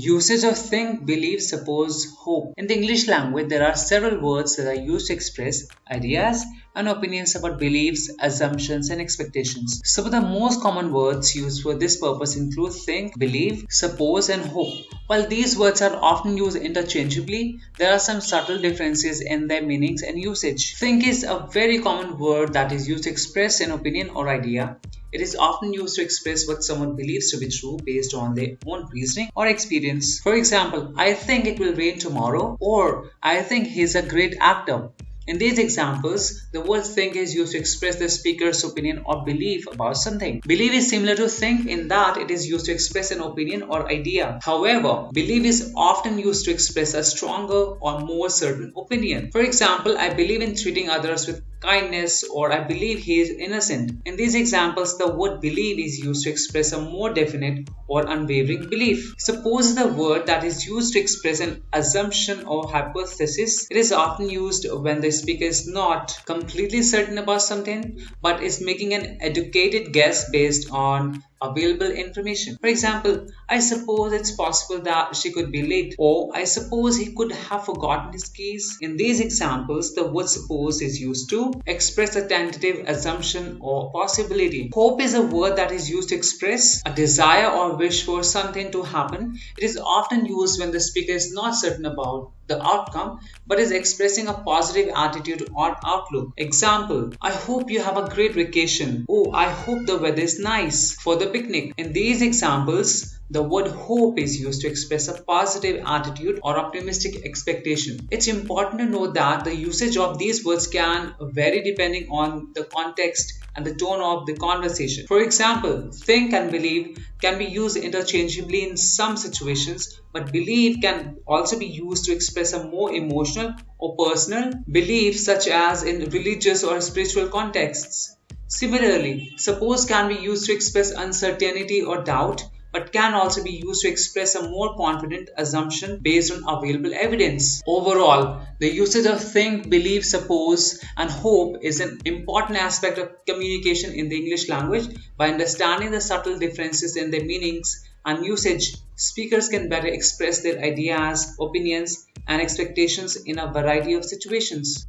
Usage of think, believe, suppose, hope. In the English language, there are several words that are used to express ideas and opinions about beliefs, assumptions, and expectations. Some of the most common words used for this purpose include think, believe, suppose, and hope. While these words are often used interchangeably, there are some subtle differences in their meanings and usage. Think is a very common word that is used to express an opinion or idea. It is often used to express what someone believes to be true based on their own reasoning or experience. For example, I think it will rain tomorrow, or I think he's a great actor. In these examples, the word think is used to express the speaker's opinion or belief about something. Believe is similar to think in that it is used to express an opinion or idea. However, believe is often used to express a stronger or more certain opinion. For example, I believe in treating others with kindness, or I believe he is innocent. In these examples, the word believe is used to express a more definite or unwavering belief. Suppose is the word that is used to express an assumption or hypothesis. It is often used when the speaker is not completely certain about something but is making an educated guess based on available information. For example, I suppose it's possible that she could be late, or I suppose he could have forgotten his keys. In these examples, the word suppose is used to express a tentative assumption or possibility. Hope is a word that is used to express a desire or wish for something to happen. It is often used when the speaker is not certain about the outcome but is expressing a positive attitude or outlook. Example, I hope you have a great vacation. Oh, I hope the weather is nice for the picnic. In these examples, the word hope is used to express a positive attitude or optimistic expectation. It's important to note that the usage of these words can vary depending on the context and the tone of the conversation. For example, think and believe can be used interchangeably in some situations, but believe can also be used to express a more emotional or personal belief, such as in religious or spiritual contexts. Similarly, suppose can be used to express uncertainty or doubt, but can also be used to express a more confident assumption based on available evidence. Overall, the usage of think, believe, suppose, and hope is an important aspect of communication in the English language. By understanding the subtle differences in their meanings and usage, speakers can better express their ideas, opinions, and expectations in a variety of situations.